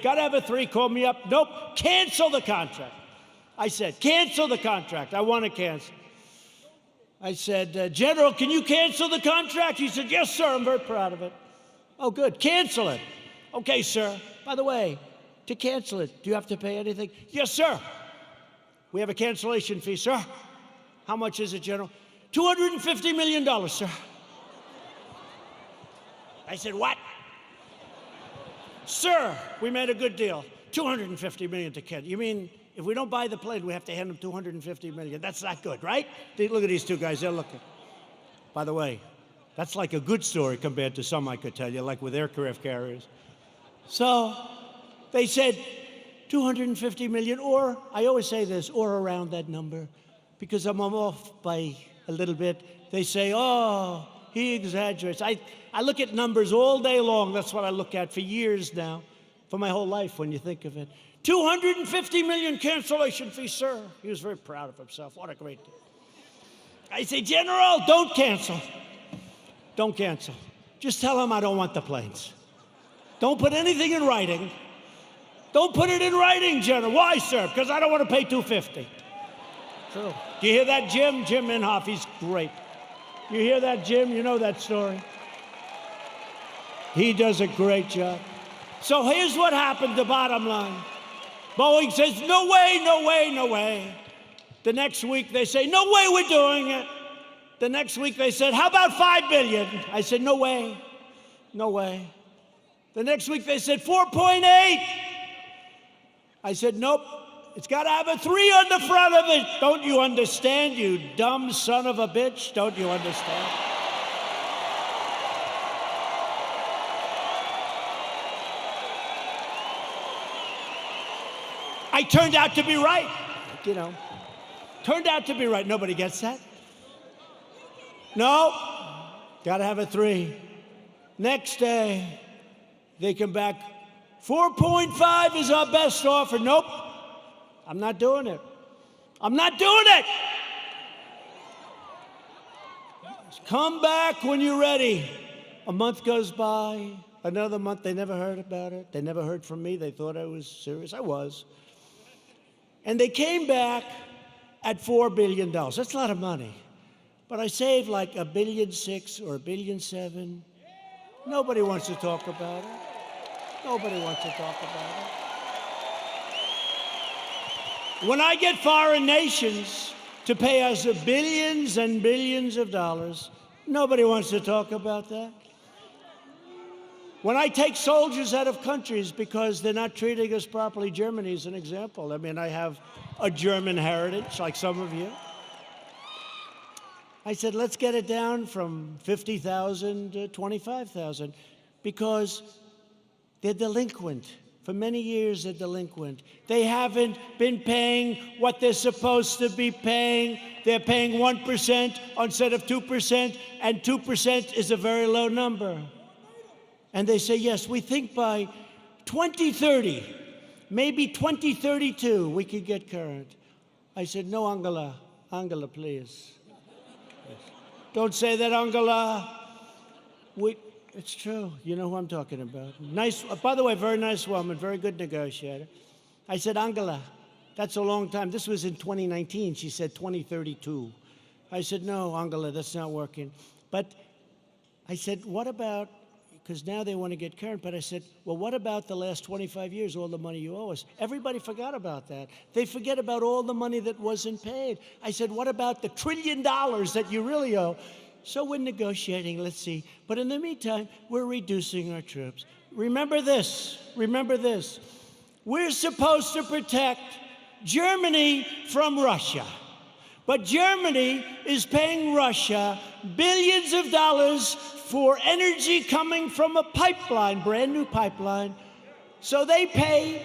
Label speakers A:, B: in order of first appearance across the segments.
A: Got to have a 3. Called me up. Nope. Cancel the contract. I said, cancel the contract. I want to cancel. I said, General, can you cancel the contract? He said, yes, sir. I'm very proud of it. Oh, good. Cancel it. Okay, sir. By the way, to cancel it, do you have to pay anything? Yes, sir. We have a cancellation fee, sir. How much is it, General? $250 million, sir. I said, what? Sir, we made a good deal. $250 million to cancel. You mean if we don't buy the plane, we have to hand them $250 million? That's not good, right? Look at these two guys. They're looking. By the way, that's like a good story compared to some I could tell you, like with aircraft carriers. So they said $250 million, or I always say this, or around that number, because I'm off by a little bit. They say, oh, he exaggerates. I look at numbers all day long. That's what I look at for years now, for my whole life when you think of it. $250 million cancellation fee, sir. He was very proud of himself. What a great deal. I say, General, don't cancel. Don't cancel. Just tell him I don't want the planes. Don't put anything in writing. Don't put it in writing, General. Why, sir? Because I don't want to pay $250. True. Do you hear that, Jim? Jim Inhofe, he's great. You hear that, Jim? You know that story. He does a great job. So here's what happened, the bottom line. Boeing says, no way, no way, no way. The next week they say, no way we're doing it. The next week they said, how about $5 billion? I said, no way, no way. The next week they said 4.8. I said, nope, it's got to have a 3 on the front of it. Don't you understand, you dumb son of a bitch? Don't you understand? I turned out to be right, you know. Turned out to be right. Nobody gets that? No, got to have a 3. Next day, they come back, 4.5 is our best offer. Nope, I'm not doing it. I'm not doing it. Come back when you're ready. A month goes by, another month, they never heard about it. They never heard from me. They thought I was serious. I was. And they came back at $4 billion. That's a lot of money. But I saved like $1.6 billion or $1.7 billion. Nobody wants to talk about it. Nobody wants to talk about it. When I get foreign nations to pay us billions and billions of dollars, nobody wants to talk about that. When I take soldiers out of countries because they're not treating us properly, Germany is an example. I mean, I have a German heritage, like some of you. I said, let's get it down from 50,000 to 25,000 because they're delinquent. For many years, they're delinquent. They haven't been paying what they're supposed to be paying. They're paying 1% instead of 2%, and 2% is a very low number. And they say, yes, we think by 2030, maybe 2032, we could get current. I said, no, Angela. Angela, please. Yes. Don't say that, Angela. It's true. You know who I'm talking about. Nice, by the way, very nice woman, very good negotiator. I said, Angela, that's a long time. This was in 2019. She said 2032. I said, no, Angela, that's not working. But I said, what about, because now they want to get current, but I said, well, what about the last 25 years, all the money you owe us? Everybody forgot about that. They forget about all the money that wasn't paid. I said, what about the $1 trillion that you really owe? So we're negotiating, let's see. But in the meantime, we're reducing our troops. Remember this, remember this. We're supposed to protect Germany from Russia. But Germany is paying Russia billions of dollars for energy coming from a pipeline, brand new pipeline. So they pay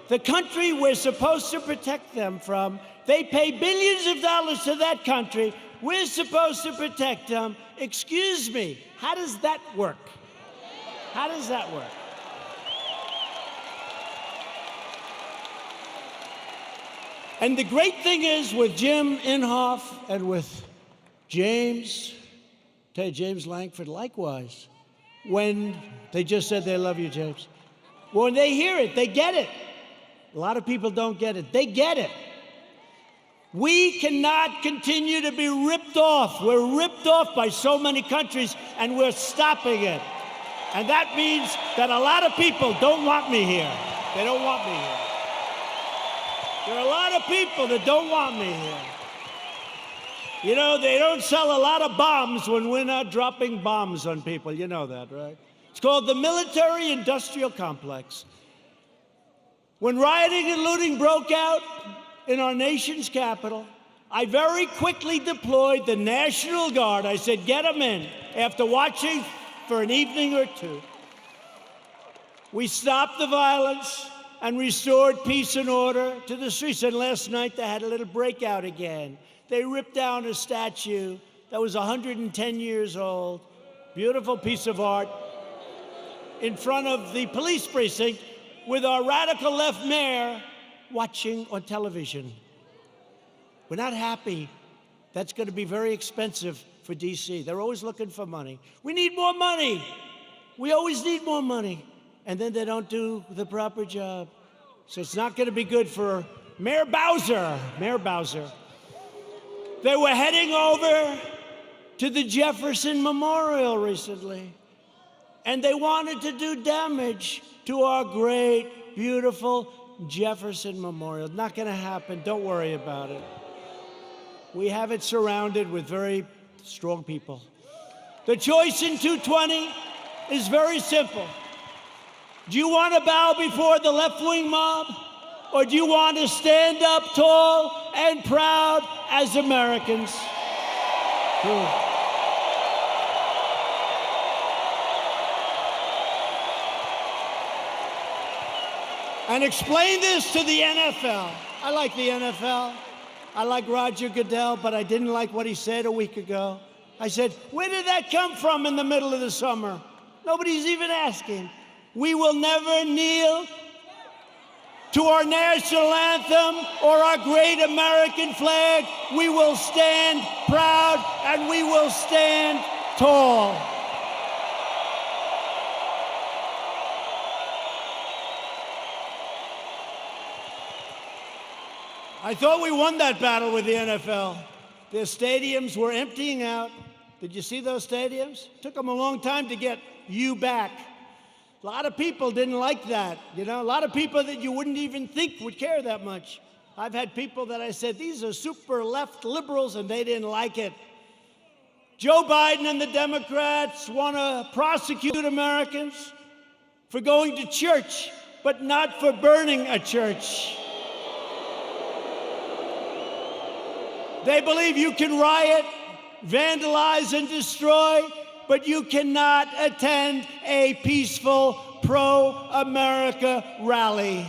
A: the country we're supposed to protect them from, they pay billions of dollars to that country. We're supposed to protect them. Excuse me, how does that work? How does that work? And the great thing is with Jim Inhofe and with James Langford, likewise, when they just said they love you, James. When they hear it, they get it. A lot of people don't get it. They get it. We cannot continue to be ripped off. We're ripped off by so many countries, and we're stopping it. And that means that a lot of people don't want me here. They don't want me here. There are a lot of people that don't want me here. You know, they don't sell a lot of bombs when we're not dropping bombs on people. You know that, right? It's called the military-industrial complex. When rioting and looting broke out in our nation's capital, I very quickly deployed the National Guard. I said, get them in. After watching for an evening or two, we stopped the violence and restored peace and order to the streets. And last night, they had a little breakout again. They ripped down a statue that was 110 years old, beautiful piece of art, in front of the police precinct with our radical left mayor watching on television. We're not happy. That's going to be very expensive for D.C. They're always looking for money. We need more money. We always need more money. And then they don't do the proper job. So it's not going to be good for Mayor Bowser. Mayor Bowser. They were heading over to the Jefferson Memorial recently, and they wanted to do damage to our great, beautiful Jefferson Memorial. Not going to happen. Don't worry about it. We have it surrounded with very strong people. The choice in 220 is very simple. Do you want to bow before the left-wing mob, or do you want to stand up tall and proud as Americans? And explain this to the NFL. I like the NFL. I like Roger Goodell, but I didn't like what he said a week ago. I said, where did that come from in the middle of the summer? Nobody's even asking. We will never kneel to our national anthem or our great American flag. We will stand proud and we will stand tall. I thought we won that battle with the NFL. Their stadiums were emptying out. Did you see those stadiums? It took them a long time to get you back. A lot of people didn't like that. You know, a lot of people that you wouldn't even think would care that much. I've had people that I said, these are super left liberals, and they didn't like it. Joe Biden and the Democrats want to prosecute Americans for going to church, but not for burning a church. They believe you can riot, vandalize, and destroy, but you cannot attend a peaceful pro-America rally.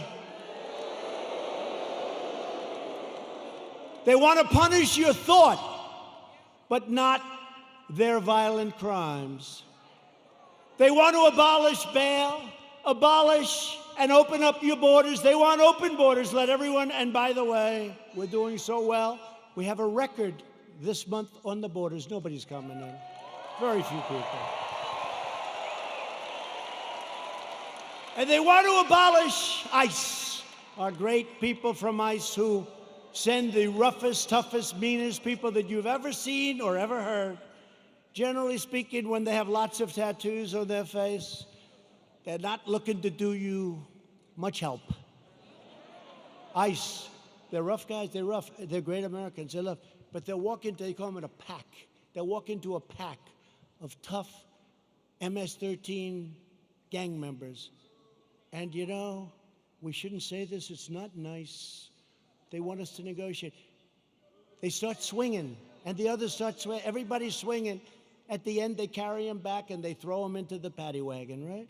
A: They want to punish your thought, but not their violent crimes. They want to abolish bail, abolish and open up your borders. They want open borders, let everyone, and by the way, we're doing so well. We have a record this month on the borders. Nobody's coming in. Very few people. And they want to abolish ICE, our great people from ICE who send the roughest, toughest, meanest people that you've ever seen or ever heard. Generally speaking, when they have lots of tattoos on their face, they're not looking to do you much help. ICE, they're rough guys, they're rough, they're great Americans, they're rough, but they call them a pack. They walk into a pack of tough MS-13 gang members. And you know, we shouldn't say this, it's not nice. They want us to negotiate. They start swinging, and the others start swinging. Everybody's swinging. At the end, they carry them back, and they throw them into the paddy wagon, right?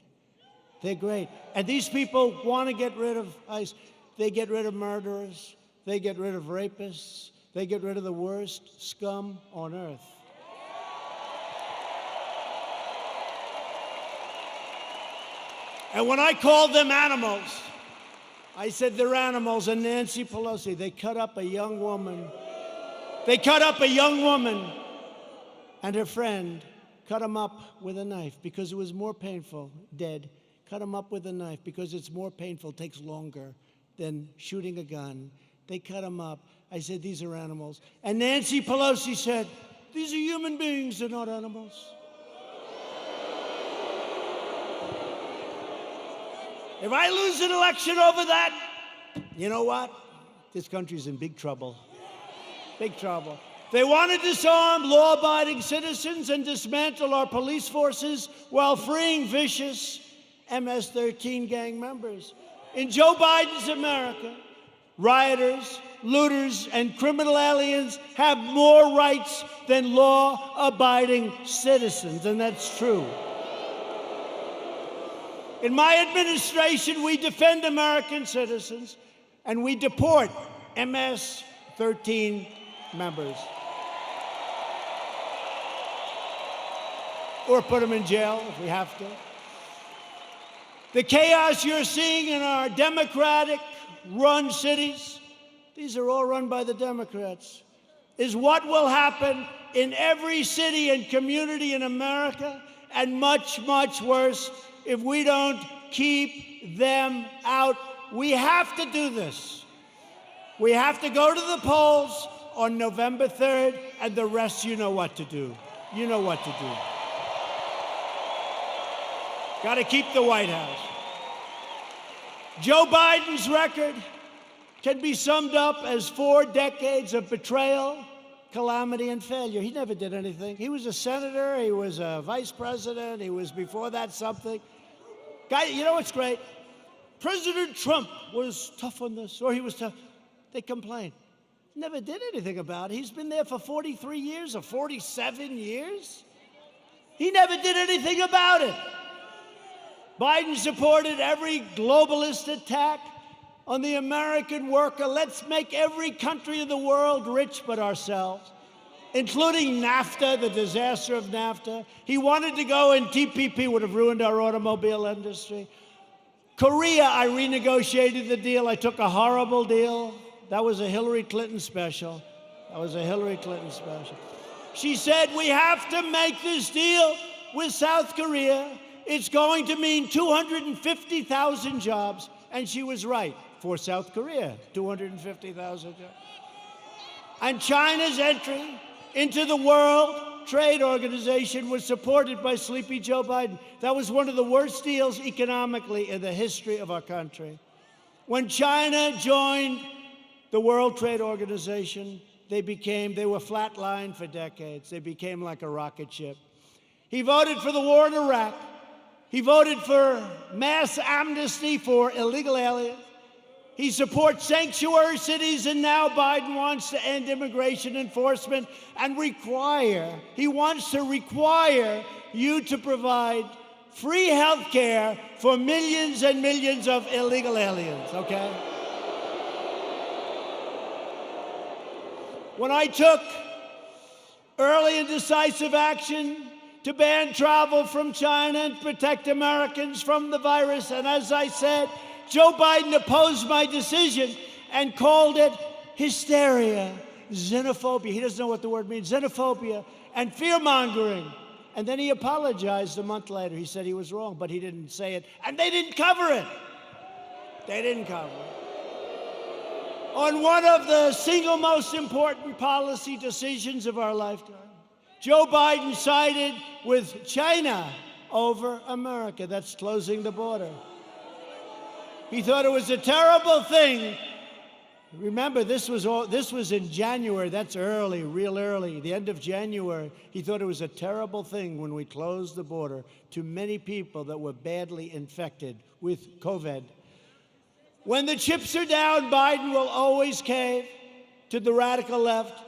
A: They're great. And these people want to get rid of ICE. They get rid of murderers. They get rid of rapists. They get rid of the worst scum on earth. And when I called them animals, I said they're animals. And Nancy Pelosi, they cut up a young woman. They cut up a young woman, and her friend cut him up with a knife because it was more painful, dead, cut them up with a knife because it's more painful, takes longer than shooting a gun. They cut them up. I said, these are animals. And Nancy Pelosi said, these are human beings, they're not animals. If I lose an election over that, you know what? This country's in big trouble. Big trouble. They want to disarm law-abiding citizens and dismantle our police forces while freeing vicious MS-13 gang members. In Joe Biden's America, rioters, looters, and criminal aliens have more rights than law-abiding citizens, and that's true. In my administration, we defend American citizens, and we deport MS-13 members. Or put them in jail if we have to. The chaos you're seeing in our Democratic-run cities, these are all run by the Democrats, is what will happen in every city and community in America, and much, much worse if we don't keep them out. We have to do this. We have to go to the polls on November 3rd, and the rest, you know what to do. You know what to do. Got to keep the White House. Joe Biden's record can be summed up as 4 decades of betrayal, calamity, and failure. He never did anything. He was a senator. He was a vice president. He was, before that, something. Guy, you know what's great? President Trump was tough on this, or he was tough. They complained. Never did anything about it. He's been there for 43 years or 47 years. He never did anything about it. Biden supported every globalist attack on the American worker. Let's make every country in the world rich but ourselves, including NAFTA, the disaster of NAFTA. He wanted to go, and TPP would have ruined our automobile industry. Korea, I renegotiated the deal. I took a horrible deal. That was a Hillary Clinton special. That was a Hillary Clinton special. She said, we have to make this deal with South Korea. It's going to mean 250,000 jobs. And she was right. For South Korea, 250,000 jobs. And China's entry into the World Trade Organization was supported by sleepy Joe Biden. That was one of the worst deals economically in the history of our country. When China joined the World Trade Organization, they were flatlined for decades. They became like a rocket ship. He voted for the war in Iraq. He voted for mass amnesty for illegal aliens. He supports sanctuary cities, and now Biden wants to end immigration enforcement and he wants to require you to provide free health care for millions and millions of illegal aliens, okay? When I took early and decisive action to ban travel from China and protect Americans from the virus, and as I said, Joe Biden opposed my decision and called it hysteria, xenophobia. He doesn't know what the word means, xenophobia, and fear-mongering. And then he apologized a month later. He said he was wrong, but he didn't say it. And they didn't cover it. They didn't cover it. On one of the single most important policy decisions of our lifetime, Joe Biden sided with China over America. That's closing the border. He thought it was a terrible thing. Remember, this was in January. That's early, real early, the end of January. He thought it was a terrible thing when we closed the border to many people that were badly infected with COVID. When the chips are down, Biden will always cave to the radical left.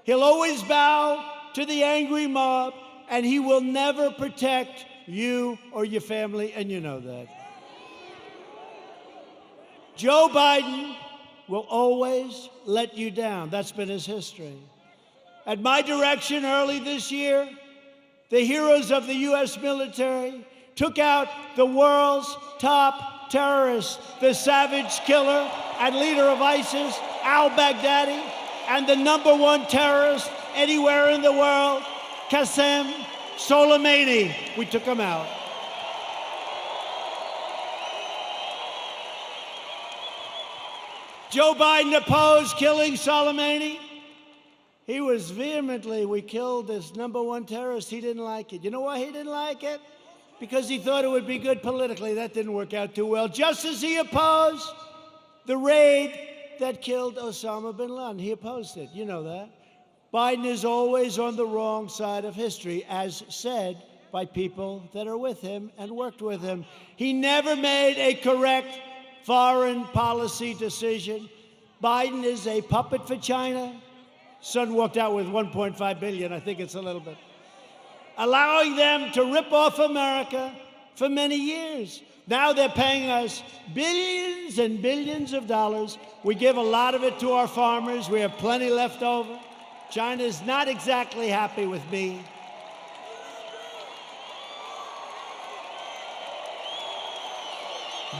A: He'll always bow to the angry mob, and he will never protect you or your family, and you know that. Joe Biden will always let you down. That's been his history. At my direction early this year, the heroes of the U.S. military took out the world's top terrorist, the savage killer and leader of ISIS, al-Baghdadi, and the #1 terrorist anywhere in the world, Qasem Soleimani. We took him out. Joe Biden opposed killing Soleimani. He was vehemently, we killed this #1 terrorist. He didn't like it. You know why he didn't like it? Because he thought it would be good politically. That didn't work out too well. Just as he opposed the raid that killed Osama bin Laden. He opposed it. You know that. Biden is always on the wrong side of history, as said by people that are with him and worked with him. He never made a correct foreign policy decision. Biden is a puppet for China. Son walked out with $1.5 billion. I think it's a little bit. Allowing them to rip off America for many years. Now they're paying us billions and billions of dollars. We give a lot of it to our farmers. We have plenty left over. China's not exactly happy with me.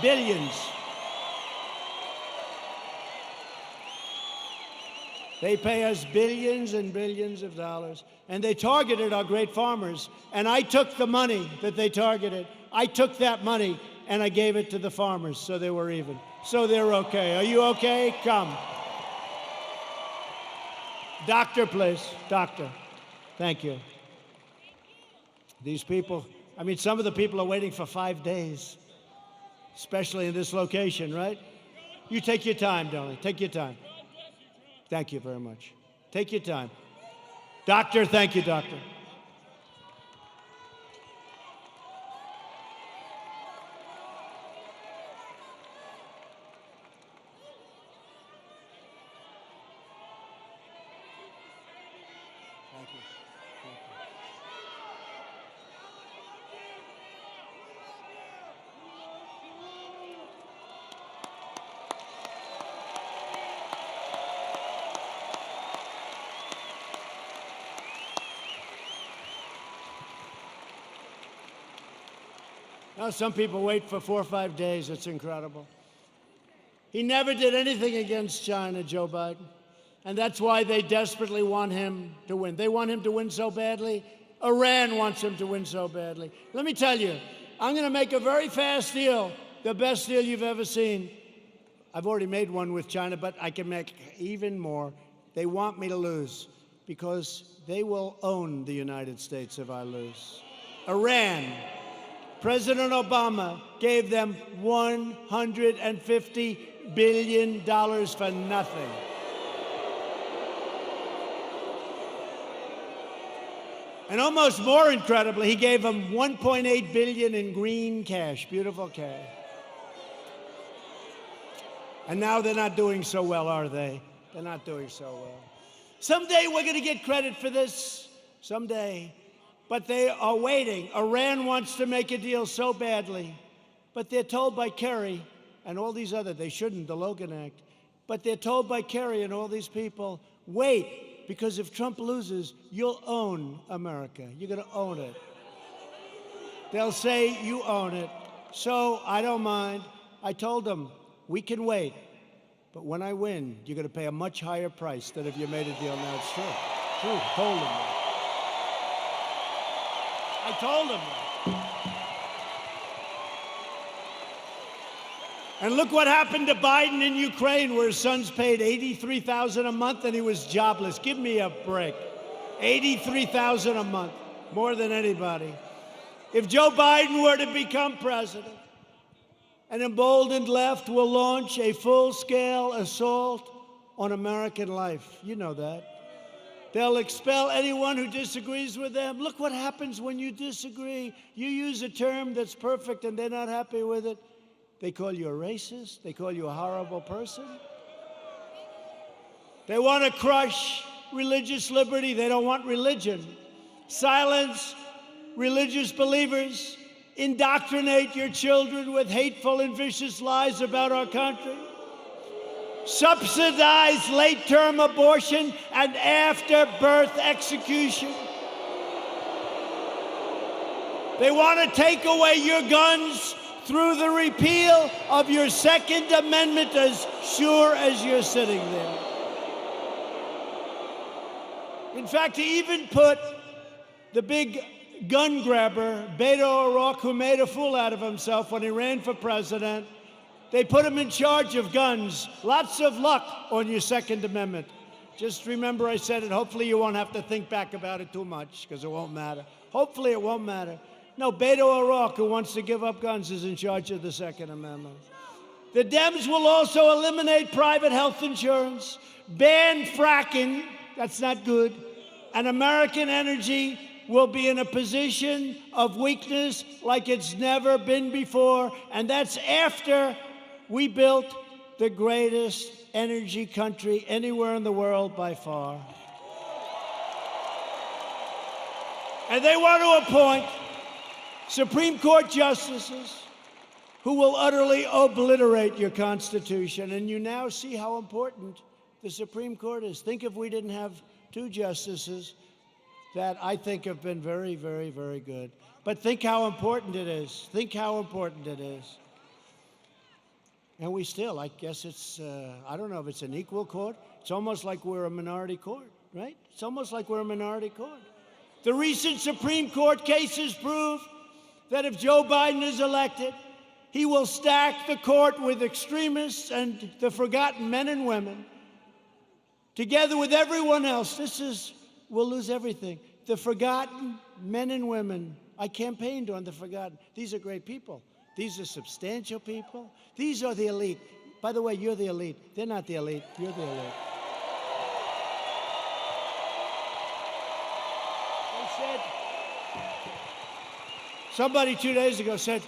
A: Billions. They pay us billions and billions of dollars, and they targeted our great farmers. And I took the money that they targeted. I took that money and I gave it to the farmers, so they were even. So they're okay. Are you okay? Come. Doctor, please. Doctor. Thank you. These people, I mean, some of the people are waiting for 5 days, especially in this location, right? You take your time, darling. Take your time. Thank you very much. Take your time. Doctor, thank you, doctor. Thank you. Thank you. Now, some people wait for 4 or 5 days. It's incredible. He never did anything against China, Joe Biden. And that's why they desperately want him to win. They want him to win so badly. Iran wants him to win so badly. Let me tell you, I'm going to make a very fast deal, the best deal you've ever seen. I've already made one with China, but I can make even more. They want me to lose because they will own the United States if I lose. Iran. President Obama gave them $150 billion for nothing. And almost more incredibly, he gave them $1.8 billion in green cash, beautiful cash. And now they're not doing so well, are they? They're not doing so well. Someday we're going to get credit for this. Someday. But they are waiting. Iran wants to make a deal so badly. But they're told by Kerry and all these other, they shouldn't, the Logan Act. But they're told by Kerry and all these people, wait, because if Trump loses, you'll own America. You're going to own it. They'll say you own it. So I don't mind. I told them, we can wait. But when I win, you're going to pay a much higher price than if you made a deal now. It's true. True. Told them that. I told him that. And look what happened to Biden in Ukraine, where his son's paid $83,000 a month and he was jobless. Give me a break. $83,000 a month, more than anybody. If Joe Biden were to become president, an emboldened left will launch a full-scale assault on American life. You know that. They'll expel anyone who disagrees with them. Look what happens when you disagree. You use a term that's perfect and they're not happy with it. They call you a racist. They call you a horrible person. They want to crush religious liberty. They don't want religion. Silence religious believers. Indoctrinate your children with hateful and vicious lies about our country. Subsidize late-term abortion and after-birth execution. They want to take away your guns through the repeal of your Second Amendment as sure as you're sitting there. In fact, he even put the big gun grabber, Beto O'Rourke, who made a fool out of himself when he ran for president, They put him in charge of guns. Lots of luck on your Second Amendment. Just remember I said it. Hopefully you won't have to think back about it too much, because it won't matter. Hopefully it won't matter. No, Beto O'Rourke, who wants to give up guns, is in charge of the Second Amendment. The Dems will also eliminate private health insurance, ban fracking, that's not good, and American energy will be in a position of weakness like it's never been before, and that's after we built the greatest energy country anywhere in the world by far. And they want to appoint Supreme Court justices who will utterly obliterate your Constitution. And you now see how important the Supreme Court is. Think if we didn't have two justices that I think have been very, very, very good. But think how important it is. Think how important it is. And we still, I guess it's, I don't know if it's an equal court. It's almost like we're a minority court, right? It's almost like we're a minority court. The recent Supreme Court cases prove that if Joe Biden is elected, he will stack the court with extremists and the forgotten men and women. Together with everyone else, we'll lose everything. The forgotten men and women. I campaigned on the forgotten. These are great people. These are substantial people. These are the elite. By the way, you're the elite. They're not the elite. You're the elite. They said, somebody 2 days ago said,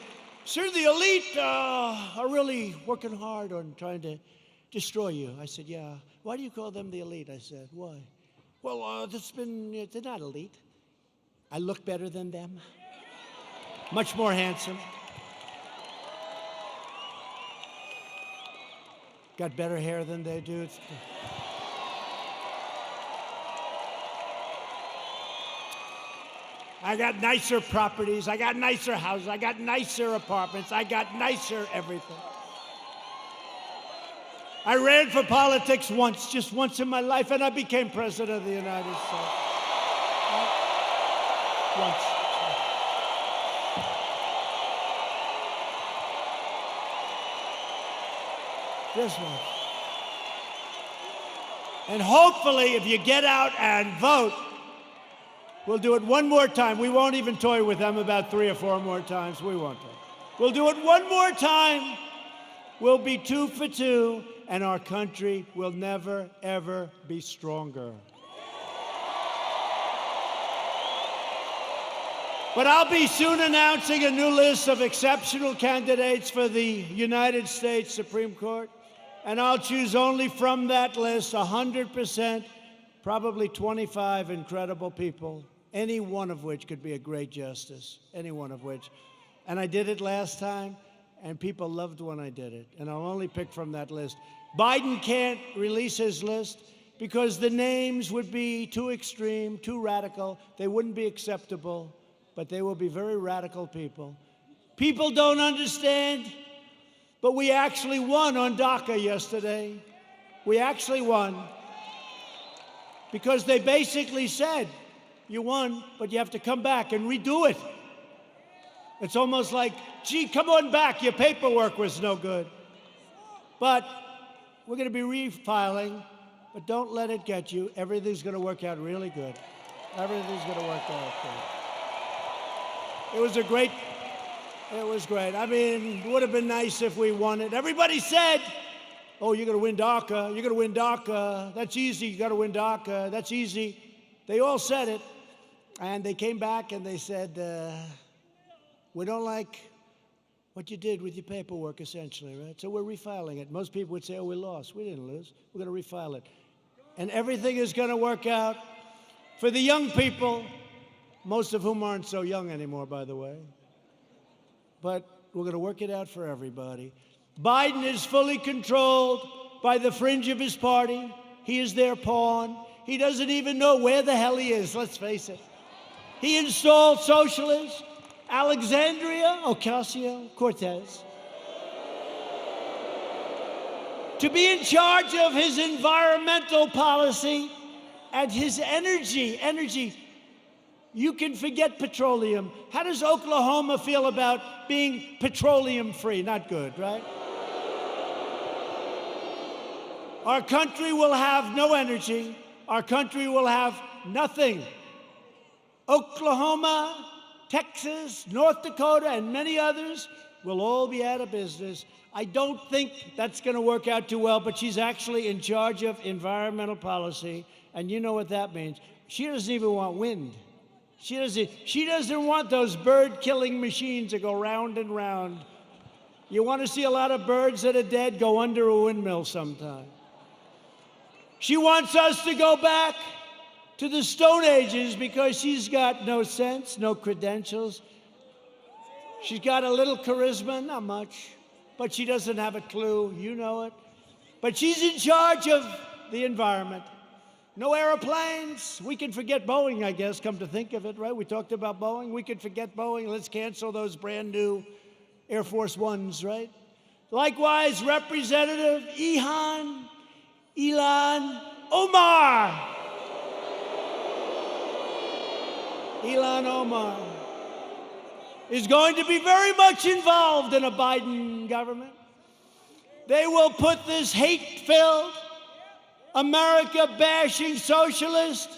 A: sir, the elite are really working hard on trying to destroy you. I said, yeah. Why do you call them the elite? I said, why? Well, they're not elite. I look better than them. Much more handsome. Got better hair than they do. I got nicer properties. I got nicer houses. I got nicer apartments. I got nicer everything. I ran for politics once, just once in my life, and I became president of the United States. Once. Just once. And hopefully, if you get out and vote, we'll do it one more time. We won't even toy with them about 3 or 4 more times. We won't. We'll do it one more time. We'll be 2 for 2, and our country will never, ever be stronger. But I'll be soon announcing a new list of exceptional candidates for the United States Supreme Court, and I'll choose only from that list 100%, probably 25 incredible people, any one of which could be a great justice, any one of which. And I did it last time, and people loved when I did it, and I'll only pick from that list. Biden can't release his list because the names would be too extreme, too radical. They wouldn't be acceptable, but they will be very radical people. People don't understand, but we actually won on DACA yesterday. We actually won because they basically said, you won, but you have to come back and redo it. It's almost like, gee, come on back, your paperwork was no good. But we're going to be refiling, but don't let it get you. Everything's going to work out really good. Everything's going to work out good. It was great. I mean, it would have been nice if we won it. Everybody said, oh, you're going to win DACA. You're going to win DACA. That's easy. You got to win DACA. That's easy. They all said it. And they came back and they said, we don't like what you did with your paperwork, essentially, right? So we're refiling it. Most people would say, oh, we lost. We didn't lose. We're going to refile it. And everything is going to work out for the young people, most of whom aren't so young anymore, by the way. But we're going to work it out for everybody. Biden is fully controlled by the fringe of his party. He is their pawn. He doesn't even know where the hell he is, let's face it. He installed socialists, Alexandria Ocasio-Cortez, to be in charge of his environmental policy and his energy. You can forget petroleum. How does Oklahoma feel about being petroleum-free? Not good, right? Our country will have no energy. Our country will have nothing. Oklahoma, Texas, North Dakota, and many others will all be out of business. I don't think that's going to work out too well, but she's actually in charge of environmental policy, and you know what that means. She doesn't even want wind. She doesn't want those bird-killing machines that go round and round. You want to see a lot of birds that are dead? Go under a windmill sometime. She wants us to go back to the Stone Ages because she's got no sense, no credentials. She's got a little charisma, not much, but she doesn't have a clue. You know it. But she's in charge of the environment. No airplanes. We can forget Boeing, I guess, come to think of it, right? We talked about Boeing. We could forget Boeing. Let's cancel those brand new Air Force Ones, right? Likewise, Representative Ilhan Omar. Ilhan Omar is going to be very much involved in a Biden government. They will put this hate-filled, America-bashing socialist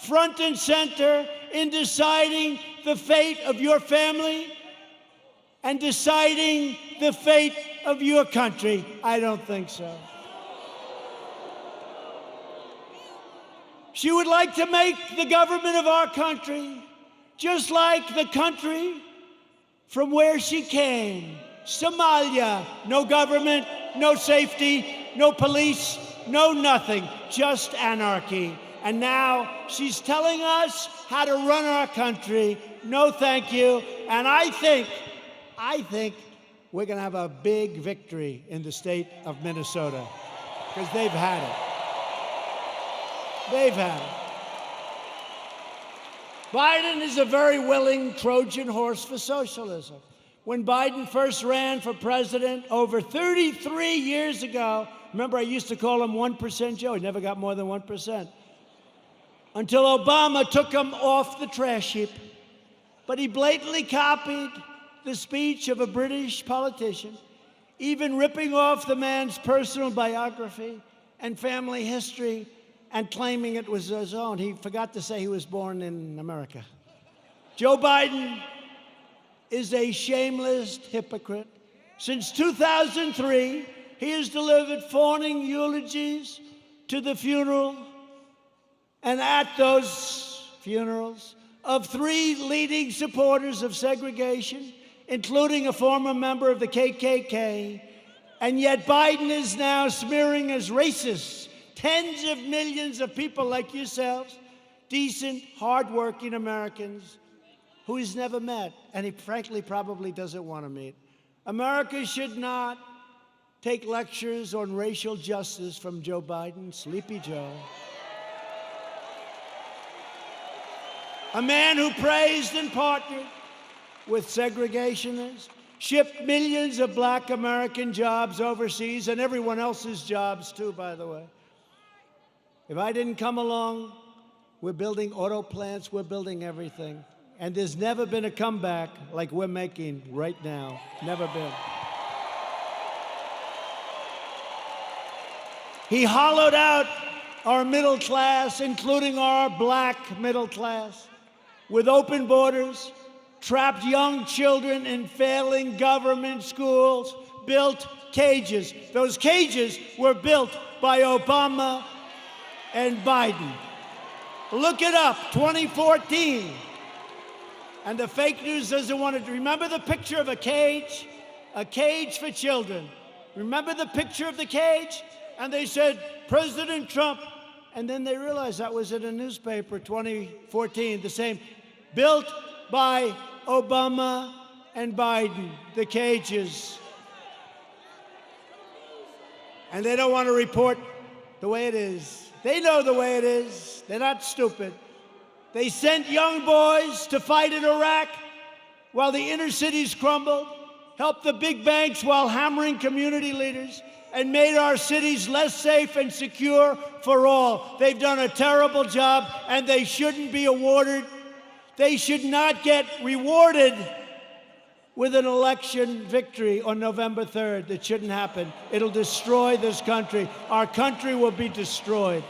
A: front and center in deciding the fate of your family and deciding the fate of your country. I don't think so. She would like to make the government of our country just like the country from where she came, Somalia. No government, no safety, no police, no nothing, just anarchy. And now she's telling us how to run our country. No, thank you. And I think we're going to have a big victory in the state of Minnesota because they've had it. They've had it. Biden is a very willing Trojan horse for socialism. When Biden first ran for president over 33 years ago, remember I used to call him 1% Joe. He never got more than 1%. Until Obama took him off the trash heap. But he blatantly copied the speech of a British politician, even ripping off the man's personal biography and family history and claiming it was his own. He forgot to say he was born in America. Joe Biden is a shameless hypocrite. Since 2003, he has delivered fawning eulogies to the funeral and at those funerals of three leading supporters of segregation, including a former member of the KKK. And yet Biden is now smearing as racist tens of millions of people like yourselves, decent, hardworking Americans who he's never met, and he frankly probably doesn't want to meet. America should not take lectures on racial justice from Joe Biden, Sleepy Joe. A man who praised and partnered with segregationists, shipped millions of black American jobs overseas, and everyone else's jobs too, by the way. If I didn't come along, we're building auto plants, we're building everything. And there's never been a comeback like we're making right now. Never been. He hollowed out our middle class, including our black middle class, with open borders, trapped young children in failing government schools, built cages. Those cages were built by Obama and Biden. Look it up, 2014. And the fake news doesn't want to. Remember the picture of a cage for children. Remember the picture of the cage? And they said, President Trump. And then they realized that was in a newspaper, 2014, the same. Built by Obama and Biden, the cages. And they don't want to report the way it is. They know the way it is. They're not stupid. They sent young boys to fight in Iraq while the inner cities crumbled, helped the big banks while hammering community leaders, and made our cities less safe and secure for all. They've done a terrible job, and they shouldn't be awarded. They should not get rewarded with an election victory on November 3rd. That shouldn't happen. It'll destroy this country. Our country will be destroyed.